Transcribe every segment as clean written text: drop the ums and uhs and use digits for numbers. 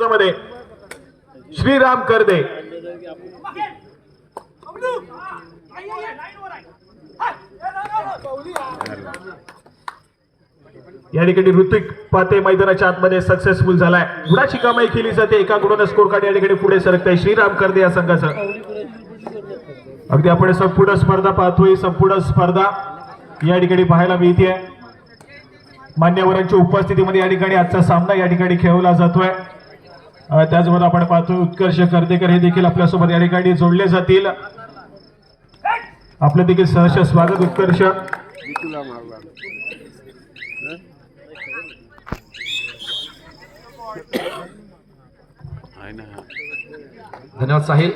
संघामध्ये श्रीराम करदे. या ठिकाणी ऋतिक पाते मैदानाच्या आतमध्ये सक्सेसफुल झालाय. गुणाची कमाई केली जाते. एका गुणानं स्कोर कार्ड या ठिकाणी पुढे सरकत आहे श्रीराम करदे या संघाचं. अगदी आपण संपूर्ण स्पर्धा पाहतोय. संपूर्ण स्पर्धा या ठिकाणी पाहायला मिळते. मान्यवरांच्या उपस्थितीमध्ये या ठिकाणी आजचा सामना या ठिकाणी खेळवला जातोय. त्याचबरोबर आपण पाहतोय उत्कर्ष करदेकर हे देखील आपल्यासोबत या ठिकाणी जोडले जातील. आपलं देखील सहर्ष स्वागत उत्कर्ष. धन्यवाद साहिल.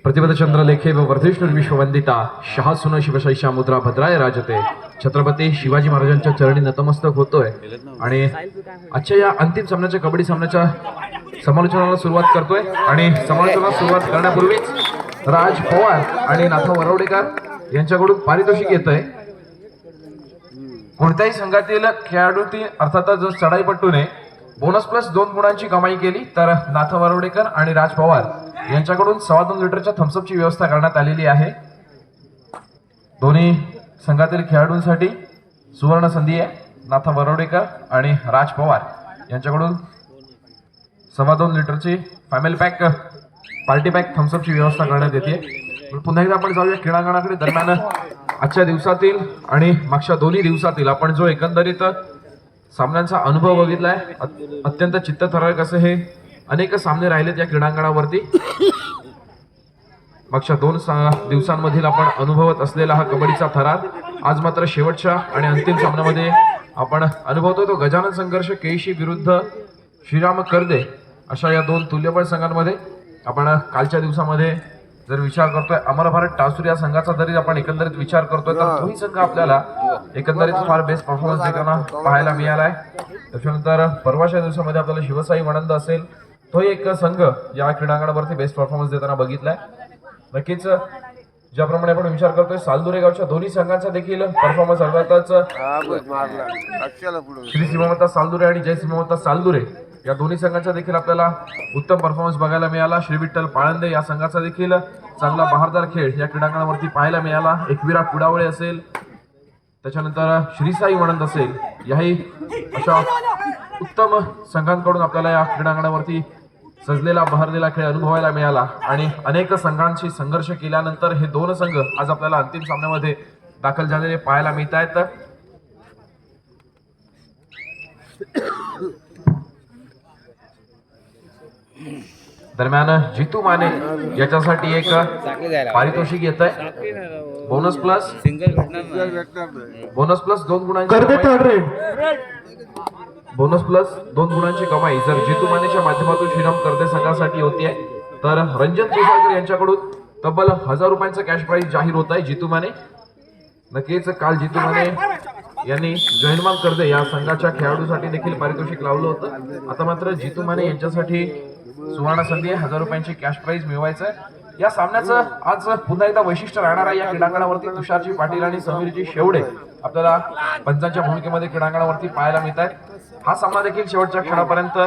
प्रतिपद चंद्रलेखे व वर्धेश्वर विश्ववंदिता शहासुन शिवशाहीच्या मुद्रा भद्राय राजते छत्रपती शिवाजी महाराजांच्या चरणी नतमस्तक होतोय आणि आजच्या या अंतिम सामन्याच्या कबड्डी सामन्याच्या समालोचनाला सुरुवात करतोय. आणि समालोचनाला सुरुवात करण्यापूर्वीच राज पवार आणि नाथा वरवडेकर यांच्याकडून पारितोषिक येतंय. कोणत्याही संघातील खेळाडूंनी अर्थातच जर चढाईपट्टूने बोनस प्लस 2 गुणांची कमाई केली तर नाथा वरवडेकर आणि राज पवार यांच्याकडून 2.25 लिटरच्या थम्सअपची व्यवस्था करण्यात आलेली आहे. दोन्ही संघातील खेळाडूंसाठी सुवर्ण संधी आहे. नाथा वरवडेकर आणि राज पवार यांच्याकडून 2.25 लिटरची फॅमिली पॅक पार्टी पॅक थम्सअपची व्यवस्था करण्यात येते. पुन्हा एकदा आपण जाऊया क्रीडांगणाकडे. दरम्यान आजच्या दिवसातील आणि मागच्या दोन्ही दिवसातील आपण जो एकंदरीत सामन्यांचा अनुभव बघितलाय, अत्यंत चित्तथरारक असे हे अनेक सामने राहिलेत या क्रीडांगणावरती. मागच्या 2 दिवसांमधील आपण अनुभवत असलेला हा कबड्डीचा थरार आज मात्र शेवटच्या आणि अंतिम सामन्यामध्ये आपण अनुभवतोय. तो गजानन संघर्ष केशी विरुद्ध श्रीराम करदे अशा या 2 तुल्यबळ संघांमध्ये. आपण कालच्या दिवसामध्ये जर विचार करतोय अमर भारत टासूर या संघाचा जरी आपण एकंदरीत विचार करतोय तर तोही संघ आपल्याला एकंदरीत फार बेस्ट परफॉर्मन्स देताना पाहायला मिळालाय. त्याच्यानंतर परवाच्या दिवसामध्ये आपल्याला शिवसाई वणंद असेल तोही एक संघ या क्रीडांगणावरती बेस्ट परफॉर्मन्स देताना बघितलाय. नक्कीच ज्याप्रमाणे आपण विचार करतोय सालदुरे गावच्या दोन्ही संघांचा देखील परफॉर्मन्स अर्थातच श्री सीमावता सालदुरे आणि जय सीमावता सालदुरे या दोन्ही संघांचा देखील आपल्याला उत्तम परफॉर्मन्स बघायला मिळाला. श्री विठ्ठल पाळंदे या संघाचा देखील चांगला बहारदार खेळ या क्रीडांगणावरती पाहायला मिळाला. एकविरा कुडावळे असेल, त्याच्यानंतर श्रीसाई वणंद असेल, याही अशा उत्तम संघांकडून आपल्याला या क्रीडांगणावरती सजलेला बहरलेला खेळ अनुभवायला मिळाला. आणि अनेक संघांशी संघर्ष केल्यानंतर हे 2 संघ आज आपल्याला अंतिम सामन्यामध्ये दाखल झालेले पाहायला मिळत आहेत. दरम्यान जितू माने याच्यासाठी एक पारितोषिक येत आहे. बोनस प्लस 2 गुणांची बोनस प्लस 2 गुणांची कमाई जर जितू मानेच्या माध्यमातून श्रीराम करदे संघासाठी होतीये तर रंजन तुषारकर यांच्याकडून तब्बल 1000 रुपयांचं कॅश प्राइज जाहीर होत आहे. जितू माने नक्कीच काल जितू माने यांनी जयनमाल करदे या संघाच्या खेळाडूसाठी देखील पारितोषिक लावलं होतं. आता मात्र जितू माने यांच्यासाठी सुवर्ण संधी 1000 रुपयांची कॅश प्राइज मिळवायचं आहे. या सामन्याचं आज पुन्हा एकदा वैशिष्ट्य राहणार आहे. या क्रीडांगणावरती तुषारजी पाटील आणि समीरजी शेवडे आपल्याला पंचांच्या भूमिकेमध्ये क्रीडांगणावरती पाहायला मिळत आहेत. हा सामना देखील शेवटच्या क्षणापर्यंत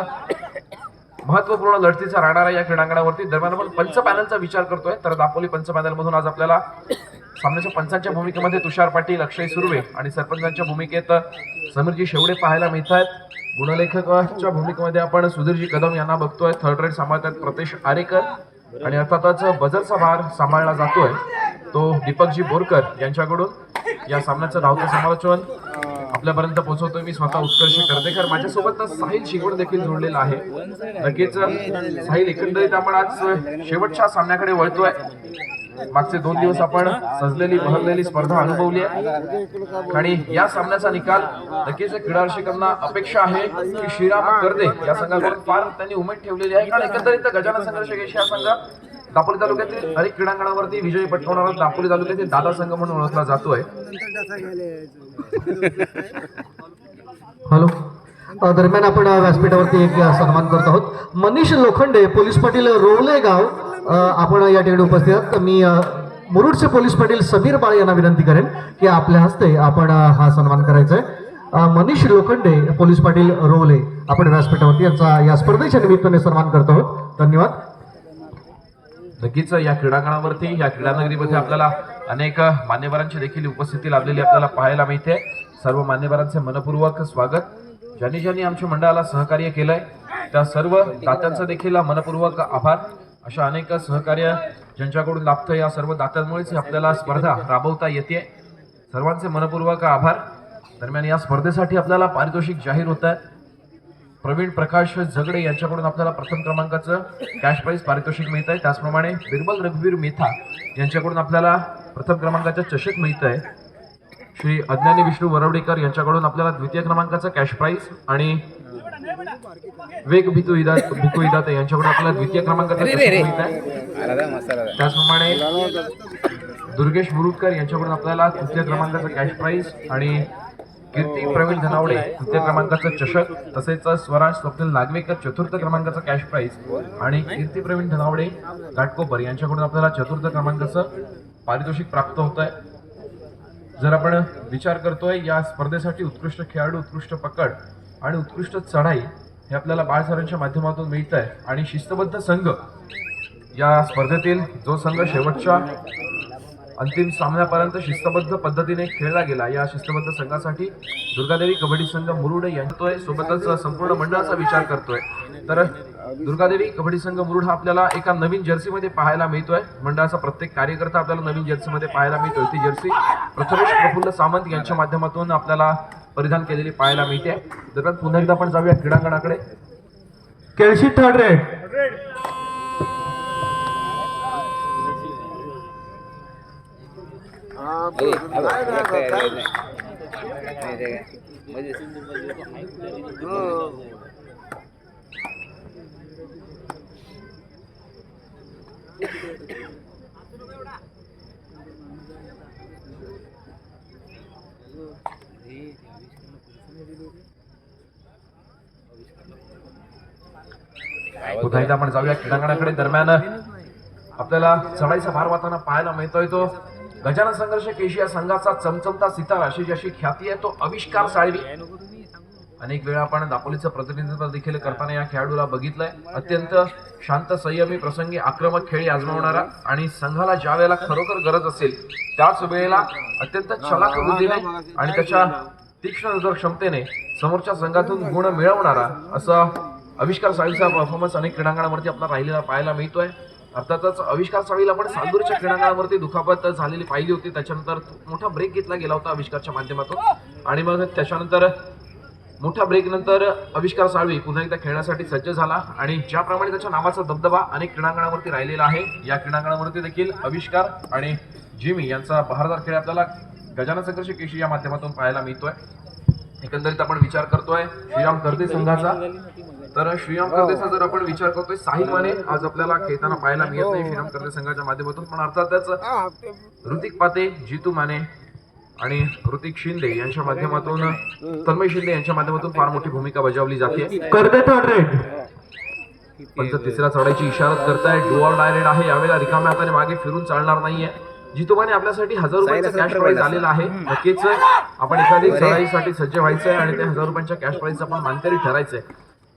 महत्वपूर्ण लढतीचा राहणार आहे या क्रीडांगणावरती. दरम्यान आपण पंच पॅनलचा विचार करतोय तर दापोली पंच पॅनल मधून आज आपल्याला सामन्याच्या पंचांच्या भूमिकेमध्ये तुषार पाटील, अक्षय सुर्वे आणि सरपंचांच्या भूमिकेत समीरजी शेवडे पाहायला मिळत आहेत. गुणलेखकाच्या भूमिकेमध्ये आपण सुधीरजी कदम यांना बघतोय. थर्ड रेड सांभाळतात प्रतेश आरेकर आणि अर्थातच बजरचा भार सांभाळला जातोय तो दीपकजी बोरकर यांच्याकडून. या सामन्याचं धावतं समालोचन आपल्यापर्यंत पोहोचवतोय मी स्वतः उत्कर्ष करदेकर. माझ्यासोबत साहिल शिगवण देखील जोडलेला आहे. नक्कीच साहिल, एकंदरीत आपण आज शेवटच्या सामन्याकडे वळतोय. मागचे 2 दिवस आपण सजलेली बहरलेली स्पर्धा अनुभवली आहे आणि या सामन्याचा निकाल नक्कीच क्रीडा रसिकांना अपेक्षा आहे की श्रीराम करदे या संघाकडून फार त्यांनी उमेद ठेवलेली आहे. कारण एकंदरीत गजानन संघर्ष केशी हा संघ दापोली तालुक्यातील अनेक क्रीडांगणावरती विजय पटकावणारा दापोली तालुक्यातील दादा संघ म्हणून ओळखला जातोय. हॅलो, दरम्यान आपण व्यासपीठावरती एक सन्मान करत आहोत. मनीष लोखंडे, पोलीस पाटील रोवले गाव, आपण या ठिकाणी उपस्थित आहात. मी मुरुडचे पोलीस पाटील समीर बाळे यांना विनंती करेन की आपल्या हस्ते आपण हा सन्मान करायचा आहे. मनीष लोखंडे पोलीस पाटील रोवले आपण व्यासपीठावरती यांचा या स्पर्धेच्या निमित्ताने सन्मान करतो आहोत. धन्यवाद. नक्कीच या क्रीडांगणावरती या क्रीडानगरीमध्ये आपल्याला अनेक मान्यवरांची देखील उपस्थिती लाभलेली आपल्याला पाहायला मिळते. सर्व मान्यवरांचे मनपूर्वक स्वागत. ज्यांनी ज्यांनी आमच्या मंडळाला सहकार्य केलंय त्या सर्व दात्यांचा देखील मनपूर्वक आभार. अशा अनेक सहकार्य ज्यांच्याकडून लाभतं या सर्व दात्यांमुळेच आपल्याला स्पर्धा राबवता येते. सर्वांचे मनपूर्वक आभार. दरम्यान या स्पर्धेसाठी आपल्याला पारितोषिक जाहीर होत आहे. प्रवीण प्रकाश झगडे यांच्याकडून आपल्याला प्रथम क्रमांकाचं कॅश प्राइज पारितोषिक मिळत आहे. त्याचप्रमाणे बिरबल रघुवीर मेथा यांच्याकडून आपल्याला प्रथम क्रमांकाचं चषक मिळत आहे. श्री अज्ञानी विष्णू वरवडेकर यांच्याकडून आपल्याला द्वितीय क्रमांकाचं कॅश प्राइज आणि वेग भितू इदात यांच्याकडून आपल्याला द्वितीय क्रमांकाचं चषक मिळत आहे. त्याचप्रमाणे दुर्गेश मुरुडकर यांच्याकडून आपल्याला तृतीय क्रमांकाचं कॅश प्राइज आणि कीर्ती प्रवीण धनावडे तृतीय क्रमा चषक, तसेच स्वराज स्वप्नील नागवेकर चतुर्थ क्रमांकाचा कॅश प्राइज आणि कीर्ती प्रवीण धनावडे घाटकोपर यांच्याकडून आपल्याला चतुर्थ क्रमांकाचं पारितोषिक प्राप्त होत आहे. जर आपण विचार करतोय या स्पर्धेसाठी उत्कृष्ट खेळाडू, उत्कृष्ट पकड आणि उत्कृष्ट चढाई हे आपल्याला बाळसरांच्या माध्यमातून मिळत आहे. आणि शिस्तबद्ध संघ या स्पर्धेतील जो संघ शेवटच्या अंतिम सामन्यापर्यंत शिस्तबद्ध पद्धतीने खेळला गेला, या शिस्तबद्ध संघासाठी दुर्गादेवी कबड्डी संघ मुरुड यांतोय. सोबतच संपूर्ण मंडळाचा विचार करतोय तर दुर्गादेवी कबड्डी संघ मुरुड हा आपल्याला एका नवीन जर्सीमध्ये पाहायला मिळतोय. मंडळाचा प्रत्येक कार्यकर्ता आपल्याला नवीन जर्सीमध्ये पाहायला मिळतोय. ती जर्सी प्रथमेश प्रफुल्ल सामंत यांच्या माध्यमातून आपल्याला परिधान केलेली पाहायला मिळते. दरम्यान पुन्हा एकदा आपण जाऊया क्रीडांगणाकडे. केळशी थर्ड रेड. पुन्हा एकदा आपण जाऊया क्रीडांगणाकडे. दरम्यान आपल्याला चढाईचा भार वाहताना पाहायला मिळतोय तो गजानन संघर्ष केशी या संघाचा चमचमता सितारा अशी जशी ख्याती आहे तो आविष्कार साळवी. अनेक वेळा आपण दापोलीचं प्रतिनिधित्व देखील करताना या खेळाडूला बघितलंय. अत्यंत शांत, संयमी, प्रसंगी आक्रमक खेळी आजमावणारा आणि संघाला ज्या वेळेला खरोखर गरज असेल त्याच वेळेला अत्यंत चलाख बुद्धीने आणि त्याच्या तीक्ष्ण नजर क्षमतेने समोरच्या संघातून गुण मिळवणारा असा आविष्कार साळीचा परफॉर्मन्स अनेक क्रीडांगणावरती आपल्याला राहिलेला पाहायला मिळतोय. अर्थातच आविष्कार साळीला आपण चांदूरच्या क्रीडांगणावरती दुखापत झालेली पाहिली होती. त्याच्यानंतर मोठा ब्रेक घेतला गेला होता आविष्कारच्या माध्यमातून आणि मग त्याच्यानंतर मोठ्या ब्रेक नंतर आविष्कार साळवी पुन्हा एकदा खेळण्यासाठी सज्ज झाला आणि ज्याप्रमाणे त्याच्या नावाचा दबदबा अनेक क्रीडांगणावरती राहिलेला आहे, या क्रीडांगणावरती देखील आविष्कार आणि जिमी यांचा बहारदार खेळ आपल्याला गजानन संघर्ष केशी या माध्यमातून पाहायला मिळतोय. एकंदरीत आपण विचार करतोय श्रीराम कर्दे संघाचा, तर श्रीराम कर्देचा जर आपण विचार करतोय साहिल माने आज आपल्याला खेळताना पाहायला मिळत नाही श्रीराम कर्दे संघाच्या माध्यमातून, पण अर्थातच ऋतिक पाते, जितू माने आणि ऋतिक शिंदे यांच्या माध्यमातून, तन्मय शिंदे यांच्या माध्यमातून फार मोठी भूमिका बजावली जाते. कर्दे थर्ड रेड. पंच तिसऱ्या चढाईची इशारत करताय. डू ऑर डाय रेड आहे. यावेळेला रिकाम्या हाताने मागे फिरून चालणार नाहीये. जितूमाने आपल्यासाठी 1000 रुपयांचा कॅश प्राइज आलेला आहे. नक्कीच आपण एखादी चढाईसाठी सज्ज व्हायचंय आणि ते 1000 रुपयांच्या कॅश प्राइजचं आपण मानकरी ठरायचंय.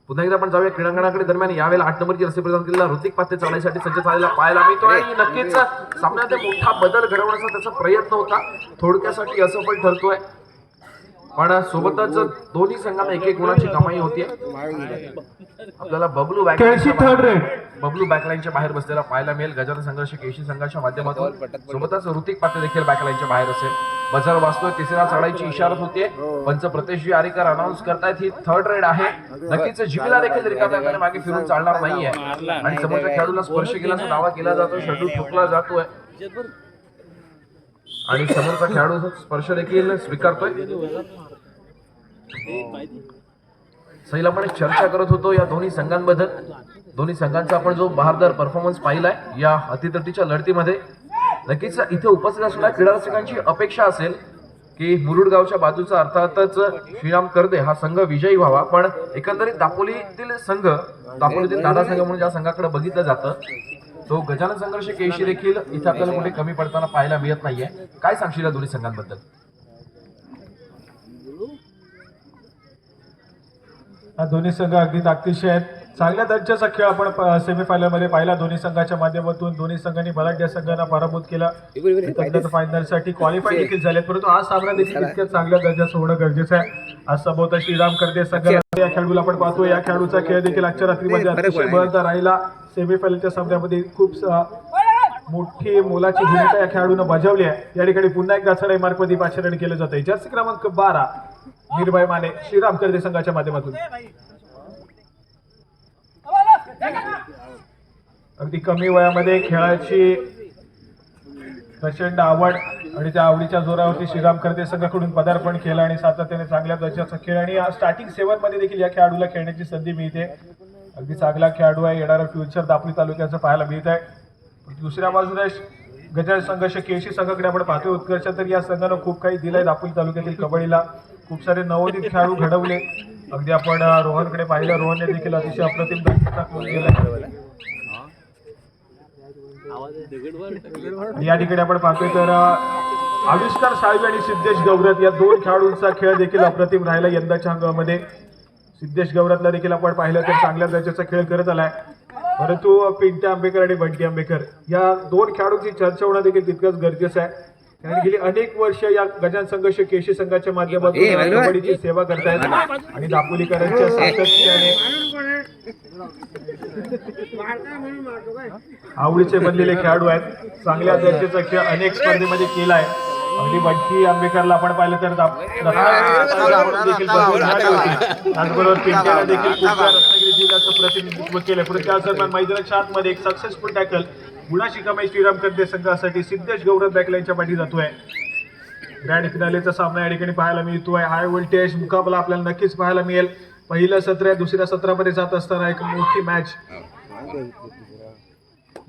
पुन्हा एकदा आपण जाऊया क्रीडांगणाकडे. दरम्यान यावेळेला 8 नंबरची रस्सी प्रदान केलेला ऋतिक पाते चढाईसाठी सज्ज झालेला पाहायला मिळतो आणि नक्कीच सामन्यात मोठा बदल घडवण्याचा त्याचा प्रयत्न होता, थोडक्यासाठी असफल ठरतोय. पण सोबतच दोन्ही संघांना एक गुणाची कमाई होतीये. आपल्याला बबलू केळशी थर्ड रेड. बबलू बॅकलाईनच्या बाहेर बसलेला पाहायला मिळेल गजानन संघर्ष केशी संघाच्या माध्यमातून. सोबतच ऋतिक पाते देखील बॅकलाईनच्या बाहेर असेल. बजार वाचतोय. तिसऱ्या चढाईची इशारत होते. पंच प्रतेशजी आरेकर अनाऊन्स करतायत ही थर्ड रेड आहे. नक्कीच जिमीला देखील रिकाम्या मागे फिरून चालणार नाहीये आणि समोरच्या खेळाडूला स्पर्श केल्याचा दावा केला जातोय, शेड्यूल ठोकला जातोय आणि समोरचा खेळाडू स्पर्श देखील स्वीकारतोय. सैल आपण चर्चा करत होतो या दोन्ही संघांबद्दल. दोन्ही संघांचा आपण जो बहारदार परफॉर्मन्स पाहिलाय या अतितटीच्या लढतीमध्ये, नक्कीच इथे उपस्थित असलेल्या क्रीडा रसिकांची अपेक्षा असेल की मुरुड गावच्या बाजूचा अर्थातच श्रीराम कर्दे हा संघ विजयी व्हावा. पण एकंदरीत दापोलीतील संघ, दापोलीतील दादा संघ म्हणून ज्या संघाकडे बघितलं जातं तो गजानन संघर्ष केशी देखील इथे आपल्याला कुठे कमी पडताना पाहायला मिळत नाहीये. काय सांगशील या दोन्ही संघांबद्दल? हा दोन्ही संघ अगदी ताकदीचे आहेत. चांगल्या दर्जाचा खेळ आपण सेमीफायनल मध्ये पाहिला. दोन्ही संघाच्या माध्यमातून दोन्ही संघांनी बलाढ्य संघांना पराभूत केला. फायनलसाठी क्वालिफाय देखील झाले, परंतु हा सामना देखील तितक्याच चांगल्या दर्जाचा होणं गरजेचं आहे. आज सभोवता श्रीराम करदे संघ या खेळाडूला आपण पाहतो. या खेळाडूचा खेळ देखील आजच्या रात्रीमध्ये अतिशय बळदार राहिला. सेमीफायनलच्या सामन्यामध्ये खूप मोठी मोलाची भूमिका या खेळाडूनं बजावली आहे. या ठिकाणी पुन्हा एकदा चढाई मार्गमध्ये पाचारण केलं जातंय. जर्सी क्रमांक 12 निर्भय माने श्रीराम करदे संघाच्या माध्यमातून. अगदी कमी वयामध्ये खेळाची प्रचंड आवड आणि त्या आवडीच्या जोरावरती श्रीराम करदे संघाकडून पदार्पण केलं आणि सातत्याने चांगल्या दर्जाचा खेळ आणि स्टार्टिंग 7 मध्ये देखील या खेळाडूला खेळण्याची संधी मिळते. अगदी चांगला खेळाडू आहे. येणारा फ्युचर दापोली तालुक्याचं पाहायला मिळत आहे. दुसऱ्या बाजूला गजानन संघर्ष केशी संघाकडे आपण पाहतोय. उत्कर्ष तर या संघानं खूप काही दिलंय दापोली तालुक्यातील कबड्डीला. खूप सारे नवोदित खेळाडू घडवले. अगदी आपण रोहनकडे पाहिलं. रोहनने देखील अतिशय अप्रतिम दर्जाचा खेळ केला. या ठिकाणी आपण पाहतोय तर आविष्कार साळवी आणि सिद्धेश गौरत या दोन खेळाडूंचा खेळ देखील अप्रतिम राहिला यंदाच्या हंगामामध्ये. सिद्धेश गौरतला देखील आपण पाहिलं तर चांगल्या दर्जाचा खेळ करत आलाय, परंतु पिंट्या आंबेकर आणि बंटी आंबेकर या दोन खेळाडूंची चर्चा होणं देखील तितकंच गरजेचं आहे. कारण गेली अनेक वर्ष या गजानन संघर्ष केशी संघाच्या माध्यमातून कबड्डीची सेवा करतायत आणि दापोलीकरांच्या सातत्याने आवडीचे बनलेले खेळाडू आहेत. चांगल्या दर्जाचा खेळ अनेक स्पर्धेमध्ये केलाय. अगदी बंटी आंबेकरला आपण पाहिलं तर देखील त्याचबरोबर पिंट्याला देखील रत्नागिरी जिल्ह्याचं प्रतिनिधित्व केलं. परंतु त्या दरम्यान मैदानाच्या आतमध्ये एक सक्सेसफुल टॅकल गुणाची कमाई श्रीराम करदे संघासाठी सिद्धेश गौरव बॅकलाईनच्या पाठी जातोय. ग्रँड फिनालेचा सामना या ठिकाणी पाहायला मिळतोय. हाय व्होल्टेज मुकाबला आपल्याला नक्कीच पाहायला मिळेल. पहिलं सत्र दुसऱ्या सत्रामध्ये जात असताना एक मोठी मॅच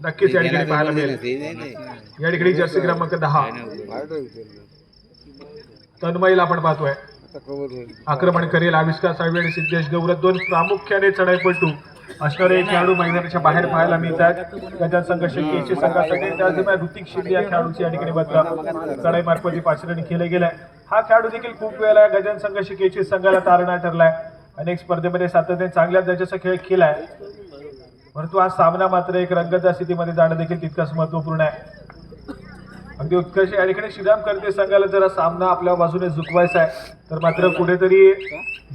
नक्कीच या ठिकाणी पाहायला मिळेल. या ठिकाणी जर्सी क्रमांक 10 तन्मयला आपण पाहतोय. आक्रमण करेल आविष्कार साळवी आणि सिद्धेश गौरव दोन प्रामुख्याने चढाईपटू असणारे खेळाडू मैदानाच्या बाहेर पाहायला मिळतात. गजानन संघर्ष केशी संघासाठी त्याचदरम्यान ऋतिक शिंदे या खेळाडूची या ठिकाणी चढाई मार्फत पाचारण केलं गेलंय. हा खेळाडू देखील खूप वेळा गजानन संघर्ष केशी संघाला तारणा ठरलाय. अनेक स्पर्धेमध्ये सातत्याने चांगल्या दर्जाचा खेळ केलाय, परंतु हा सामना मात्र एक रंगतदार स्थितीमध्ये जाणं देखील तितकंच महत्वपूर्ण आहे. अगदी उत्कर्ष या ठिकाणी श्रीराम करदे संघाला जर सामना आपल्या बाजूने झुकवायचा आहे तर मात्र कुठेतरी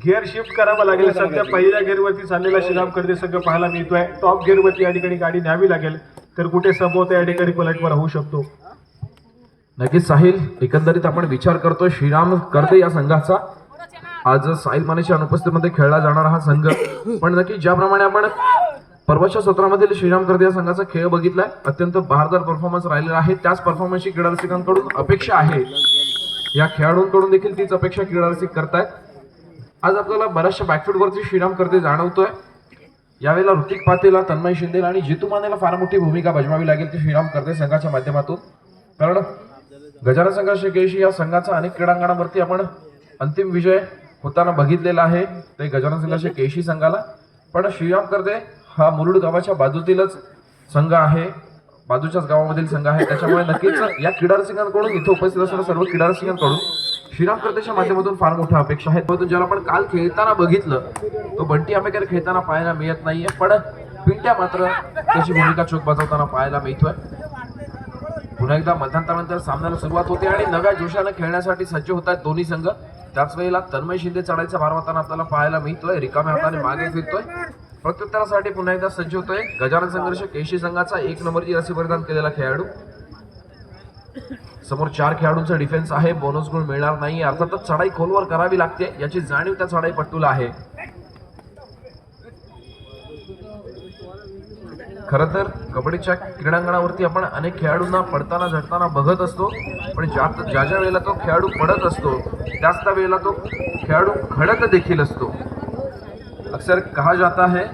गिअर शिफ्ट करावा लागेल. सध्या पहिल्या गिअरवरती चाललेला श्रीराम करदे संघ पाहायला मिळतोय. टॉप गिअरवरती या ठिकाणी गाडी न्यावी लागेल तर कुठे संभवत या ठिकाणी पलटवार होऊ शकतो. नक्कीच साहिल, एकंदरीत आपण विचार करतोय श्रीराम करदे या संघाचा. आज साहिल मानेच्या अनुपस्थितीमध्ये खेळला जाणारा हा संघ, पण नक्की ज्याप्रमाणे आपण परवाच्या सत्रामधील श्रीराम करदे या संघाचा खेळ बघितलाय, अत्यंत बहारदार परफॉर्मन्स राहिलेला आहे. त्याच परफॉर्मन्सची क्रीडा रसिकांकडून अपेक्षा आहे. या खेळाडूंकडून देखील तीच अपेक्षा क्रीडा रसिक करतायत. आज आपल्याला बऱ्याचशा बॅकफूटवरती श्रीराम करदे जाणवतोय. यावेळेला ऋतिक पातेला, तन्मय शिंदे आणि जितू मानेला फार मोठी भूमिका बजावावी लागेल ती श्रीराम करदे संघाच्या माध्यमातून. कारण गजानन संघर्ष केशी या संघाचा अनेक क्रीडांगणावरती आपण अंतिम विजय होताना बघितलेला आहे ते गजानन संघर्ष केशी संघाला. पण श्रीराम करदे हा मुरुड गावाच्या बाजूतीलच संघ आहे, बाजूच्याच गावामधील संघ आहे. त्याच्यामुळे नक्कीच या क्रीडा रसिकांकडून, इथे उपस्थित असणाऱ्या सर्व क्रीडा रसिकांकडून श्रीराम करदेच्या माध्यमातून फार मोठ्या अपेक्षा आहेत. परंतु ज्याला आपण काल खेळताना बघितलं तो बंटी आंबेकर खेळताना पाहायला मिळत नाहीये, पण पिंट्या मात्र त्याची भूमिका चोख बजावताना पाहायला मिळतोय. पुन्हा एकदा मध्यांतरानंतर सामन्याला सुरुवात होते आणि नव्या जोशाने खेळण्यासाठी सज्ज होत आहेत दोन्ही संघ. त्याच वेळेला तन्मय शिंदे चढायचा भार होताना आपल्याला पाहायला मिळतोय. रिकाम्या हाताने मागे फिरतोय, प्रत्युत्तरासाठी पुन्हा एकदा सज्ज होतोय गजानन संघर्ष केशी संघाचा 1 नंबरची रसी परिधान केलेला खेळाडू. समोर 4 खेळाडूंचा डिफेन्स आहे. बोनस गुण मिळणार नाही. अर्थातच चढाई खोलवर करावी लागते याची जाणीव त्या चढाई पट्टूला आहे. खरं तर कबड्डीच्या क्रीडांगणावरती आपण अनेक खेळाडूंना पडताना झटताना बघत असतो, पण ज्या ज्या वेळेला तो खेळाडू पडत असतो त्याच त्या वेळेला तो खेळाडू घडत देखील असतो. अक्सर कहा जाता है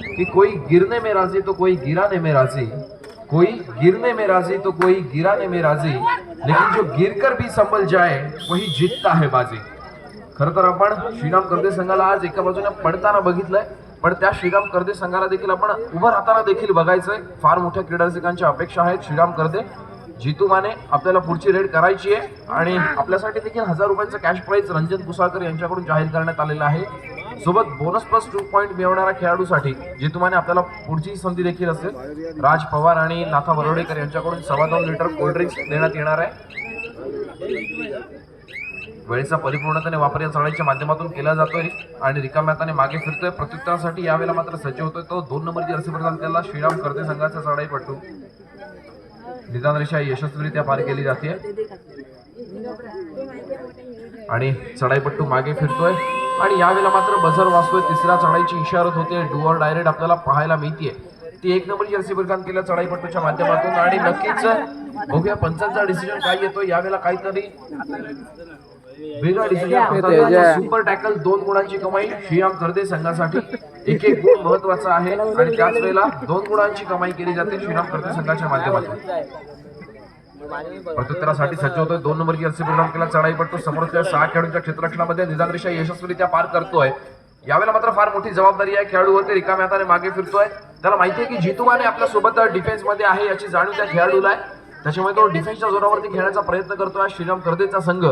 कि कोई गिरने में राजी तो कोई गिराने में राजी, कोई गिरने में राजी तो कोई गिराने में राजी, लेकिन जो गिरकर भी संभल जाए वही जीतता है बाजी. खरं तर आपण श्रीराम करदे संघाला आज एका बाजूने पडताना बघितलंय, पण त्या श्रीराम करदे संघाला देखील आपण उभं राहताना देखील बघायचंय. फार मोठ्या क्रीडा रसिकांच्या अपेक्षा आहेत. श्रीराम करदे, जितू माने आपल्याला पुढची रेड करायची आहे आणि आपल्यासाठी देखील 1000 रुपयांचं कॅश प्राइज रंजन कुसाळकर यांच्याकडून जाहीर करण्यात आलेलं आहे. सोबत बोनस प्लस 2 पॉईंट मिळवणाऱ्या खेळाडूसाठी जितूमाने आपल्याला पुढची संधी देखील असेल. राज पवार आणि नाथा बरोडेकर यांच्याकडून 2.25 लिटर कोल्ड ड्रिंक्स देण्यात येणार आहे. वेळेचा परिपूर्णतेने वापर या चढाईच्या माध्यमातून केला जातोय आणि रिकाम्या हाताने मागे फिरतोय. प्रत्युत्तरासाठी यावेळेला मात्र सज्ज होतोय तो 2 नंबर जर्सी प्रदान केला श्रीराम कर्दे संघाचा चढाईपट्टू. निदान रेषा यशस्वीरित्या पार केली जाते आणि चढाईपट्टू मागे फिरतोय आणि यावेळेला मात्र बझर वाजतोय. तिसऱ्या चढाईची इशारत होते. डू ऑर डायरेक्ट आपल्याला पाहायला मिळतीये. ती 1 नंबर जर्सी प्रदान केल्या चढाईपट्टूच्या माध्यमातून आणि नक्कीच बघूया पंचांचा डिसिजन काय येतो. यावेळेला काहीतरी वेगळा डिसिजन. सुपर टॅकल 2 गुणांची कमाई श्रीराम कर्दे संघासाठी. एक गुण महत्वाचा आहे आणि त्याच वेळेला 2 गुणांची कमाई केली जाते श्रीराम कर्दे संघाच्या माध्यमातून. प्रत्युत्तरासाठी सज्ज होतोय 2 नंबर जर्सी प्रदान केला चढाईपट्टू. समोरच्या 6 खेळाडूंच्या क्षेत्ररक्षणामध्ये निदान रेषा यशस्वीरित्या पार करतोय. यावेळेला मात्र फार मोठी जबाबदारी आहे खेळाडूवरती. रिकाम्या हाताने मागे फिरतोय. त्याला माहिती आहे की जितू माने आपल्या सोबत डिफेन्स मध्ये आहे याची जाणीव त्या खेळाडूला आहे. त्याच्यामुळे तो डिफेन्सच्या जोरावरती खेळण्याचा प्रयत्न करतोय. श्रीराम कर्देचा संघ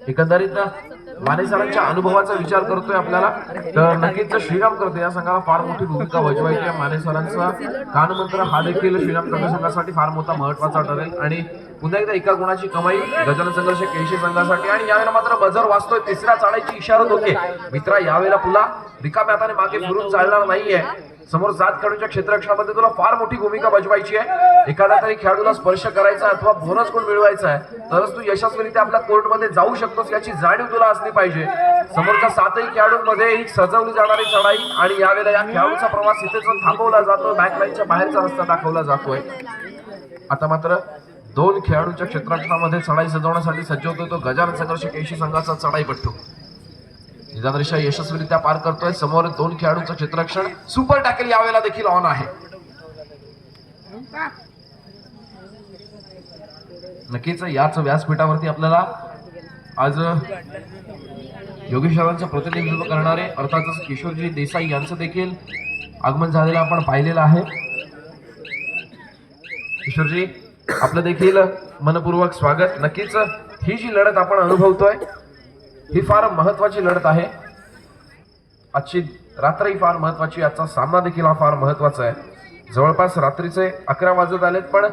एकंदरीत माने सरांच्या अनुभवाचा विचार करतोय आपल्याला तर नक्कीच श्रीराम कर्दे या संघाला फार मोठी भूमिका बजावायची आहे. माने सरांचा कानमंत्र हा देखील श्रीराम कर्दे संघासाठी फार मोठा महत्वाचा ठरेल आणि पुन्हा एकदा 1 गुणाची कमाई गजानन संघर्ष केळशी संघासाठी. आणि यावेळेला मात्र बझर वाजतोय. तिसऱ्या चढाईची इशारत होते. मित्रा यावेळेला पुन्हा रिकाम्या हाताने मागे फिरून चालणार नाहीये. समोर 7 खेळाडूंच्या क्षेत्ररक्षणामध्ये तुला फार मोठी भूमिका बजवायची आहे. एखादा तरी खेळाडूला स्पर्श करायचा अथवा बोनस गुण मिळवायचा आहे तरच तू यशस्वीरित्या आपल्या कोर्टमध्ये जाऊ शकतोस याची जाणीव तुला असली पाहिजे. समोरच्या 7ही खेळाडूंमध्ये एक सजवली जाणारी चढाई आणि यावेळेला या खेळाडूचा प्रवास इथेच थांबवला जातो. बॅकलाईनच्या बाहेरचा रस्ता दाखवला जातोय. आता मात्र 2 खेळाडूंच्या क्षेत्ररक्षणामध्ये चढाई सजवण्यासाठी सज्ज होतोय तो गजानन संघर्ष केळशी संघाचा चढाईपट्टू. निदान रेषा यशस्वीरित्या पार करतोय. समोर 2 खेळाडूंचं क्षेत्ररक्षण. सुपर टॅकल यावेळेला देखील ऑन आहे. नक्कीच याच व्यासपीठावरती आपल्याला आज योगेश्वरांचं प्रतिनिधित्व करणारे अर्थातच किशोरजी देसाई यांचं देखील आगमन झालेलं आपण पाहिलेलं आहे. किशोरजी आपलं देखील मनपूर्वक स्वागत. नक्कीच ही जी लढत आपण अनुभवतोय ही फार महत्वाची लढत आहे. आजची रात्रही फार महत्वाची. आजचा सामना देखील हा फार महत्वाचा आहे. जवळपास रात्रीचे 11 वाजत आलेत पण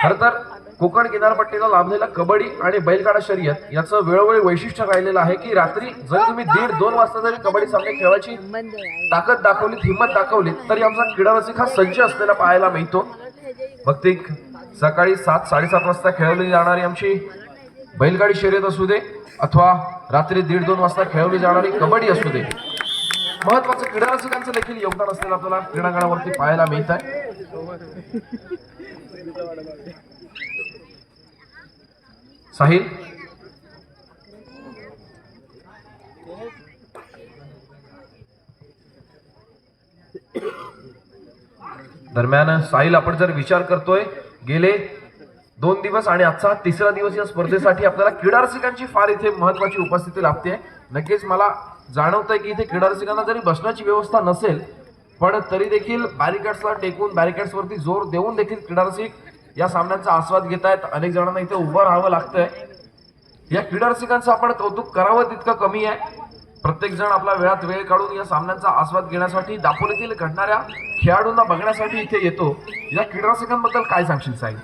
खर तर कोकण किनारपट्टीला लाभलेला कबड्डी आणि बैलगाडा शर्यत याचं वेळोवेळी वैशिष्ट्य राहिलेलं आहे की रात्री जर तुम्ही 1:30-2 वाजता जरी कबड्डी सामने खेळायची ताकद दाखवली हिंमत दाखवली तरी आमचा क्रीडा रसिक हा सज्ज असलेला पाहायला मिळतो. मग ते सकाळी 7-7:30 वाजता खेळवली जाणारी आमची बैलगाडी शर्यत असू दे अथवा रात्री 1:30-2 वाजता खेळवली जाणारी कबड्डी असू दे महत्वाचं क्रीडा रसिकांचं देखील योगदान असलेलं आपल्याला क्रीडांगणावरती पाहायला मिळत आहे. साहिल दरम्यान साहिल आपण जर विचार करतोय गेले 2 दिवस आणि आजचा 3रा दिवस या स्पर्धेसाठी आपल्याला क्रीडा रसिकांची फार इथे महत्वाची उपस्थिती लाभते. नक्कीच मला जाणवतंय की इथे क्रीडा रसिकांना जरी बसण्याची व्यवस्था नसेल पण तरी देखील बॅरिकेड्सला टेकून बॅरिकेड्स वरती जोर देऊन देखील क्रीडा रसिक या सामन्यांचा आस्वाद घेत आहेत. अनेक जणांना इथे उभं राहावं लागतंय. या क्रीडा रसिकांचं आपण कौतुक करावं तितकं कमी आहे. प्रत्येक जण आपला वेळात वेळ काढून या सामन्यांचा आस्वाद घेण्यासाठी दापोलीतील घडणाऱ्या खेळाडूंना बघण्यासाठी इथे येतो. या क्रीडा रसिकांबद्दल काय सांगशील साहिल?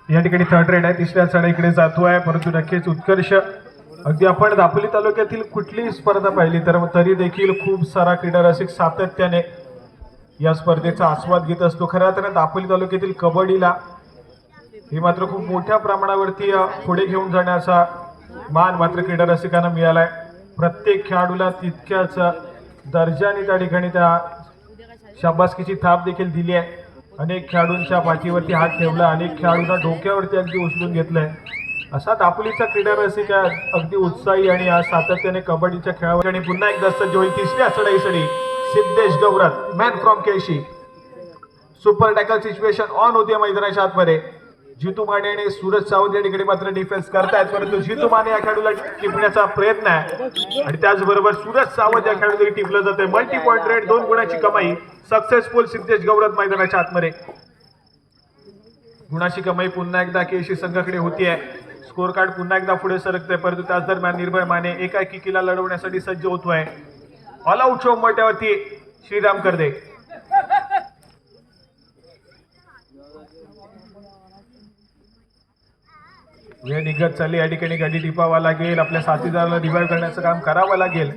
या ठिकाणी 3rd रेड आहे. 3ऱ्या चढाईकडे जातोय परंतु नक्कीच उत्कर्ष. अगदी आपण दापोली तालुक्यातील कुठलीही स्पर्धा पाहिली तर तरी देखील खूप सारा क्रीडा रसिक सातत्याने या स्पर्धेचा आस्वाद घेत असतो. खऱ्या अर्थाने दापोली तालुक्यातील कबड्डीला हे मात्र खूप मोठ्या प्रमाणावरती पुढे घेऊन जाण्याचा मान मात्र क्रीडा रसिकांना मिळालाय. प्रत्येक खेळाडूला तितक्याच दर्जाने त्या ठिकाणी त्या शाबासकीची थाप देखील दिली आहे. अनेक खेळाडूंच्या पाठीवरती हात ठेवला. अनेक खेळाडूंना डोक्यावरती अगदी उचलून घेतलंय. असा दापोलीचा क्रीडा रसिक अगदी उत्साही आणि आज सातत्याने कबड्डीच्या खेळावर आणि पुन्हा एकदा सज्ज होईल 3ऱ्या चढाईसाठी Siddhesh Gaurat man from Kelshi. Super tackle situation on होती मैदानाच्या आतमध्ये. जितू माने आणि सूरज सावंत या ठिकाणी मात्र डिफेन्स करतायत परंतु जितू माने या खेळाडूला टिपण्याचा प्रयत्न आहे आणि त्याचबरोबर सूरज सावंत या खेळाडूला टिपलं जाते. मल्टी पॉइंट रेड 2 गुणाची कमाई सक्सेसफुल. सिद्धेश गौरत मैदानाच्या आतमध्ये. गुणाची कमाई पुन्हा एकदा केशी संघाकडे होतीये. स्कोर कार्ड पुन्हा एकदा पुढे सरकतोय, परंतु त्याच दरम्यान निर्भय माने एका एकीला लढवण्यासाठी सज्ज होतोय. ऑल आउट चौमट्यावरती श्रीराम करदे. वेळ निघत चालली, या ठिकाणी गाडी टिपावा लागेल, आपल्या साथीदाराला रिवाइव्ह करण्याचं काम करावं लागेल.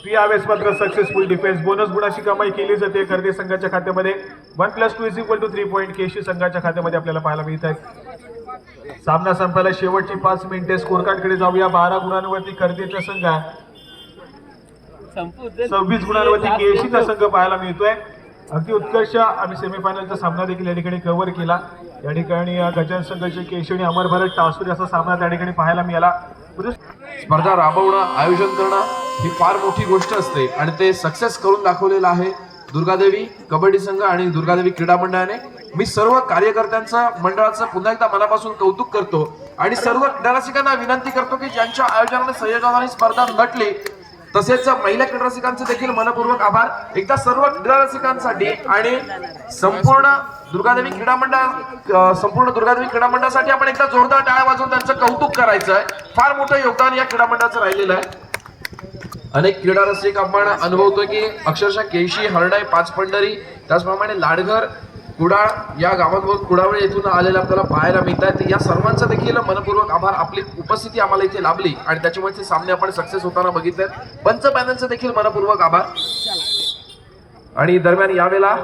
यावेळेस मात्र सक्सेसफुल डिफेन्स बोनस गुणाची कमाई केली जाते करदे संघाच्या खात्यामध्ये. 1+2 3 पॉईंट केशी संघाच्या खात्यामध्ये आपल्याला पाहायला मिळत आहेत. सामना संपायला शेवटची 5 मिनिटे. स्कोर कार्ड कडे जाऊया. 12 गुणांवरती करदेचा संघ, 26 गुणांवरती केशीचा संघ पाहायला मिळतोय. अगदी उत्कर्ष आम्ही सेमीफायनलचा सामना देखील या ठिकाणी कव्हर केला. या ठिकाणी गजानन संघाचे केशी आणि अमर भारत टासूर असा सामना त्या ठिकाणी पाहायला मिळाला. स्पर्धा राबवणं, आयोजन करणं ही फार मोठी गोष्ट असते आणि ते सक्सेस करून दाखवलेलं आहे दुर्गादेवी कबड्डी संघ आणि दुर्गादेवी क्रीडा मंडळाने. मी सर्व कार्यकर्त्यांचं मंडळाचं पुन्हा एकदा मनापासून कौतुक करतो आणि सर्व क्रीडा रसिकांना विनंती करतो की ज्यांच्या आयोजनाने संयोजनाने स्पर्धा नटली, तसेच महिला क्रीडा रसिकांचे देखील मनपूर्वक आभार. एकदा सर्व क्रीडा रसिकांसाठी आणि संपूर्ण दुर्गादेवी क्रीडा मंडळासाठी आपण एकदा जोरदार टाळ्या वाजवून त्यांचं कौतुक करायचं आहे. फार मोठं योगदान या क्रीडा मंडळाचं राहिलेलं आहे. अनेक क्रीडा रसिक आपण अनुभवतोय की अक्षरशः केशी, हरडाई, पाचपंढरी, त्याचप्रमाणे लाडघर, कुडाळ या गावांवर कुडावळे येथून आलेले आपल्याला पाहायला मिळत आहेत. या सर्वांचा देखील मनपूर्वक आभार. आपली उपस्थिती आम्हाला इथे लाभली आणि त्याच्यामुळे ते सामने आपण सक्सेस होताना बघितले. पंच पॅनलचं देखील मनपूर्वक आभार. आणि दरम्यान यावेळेला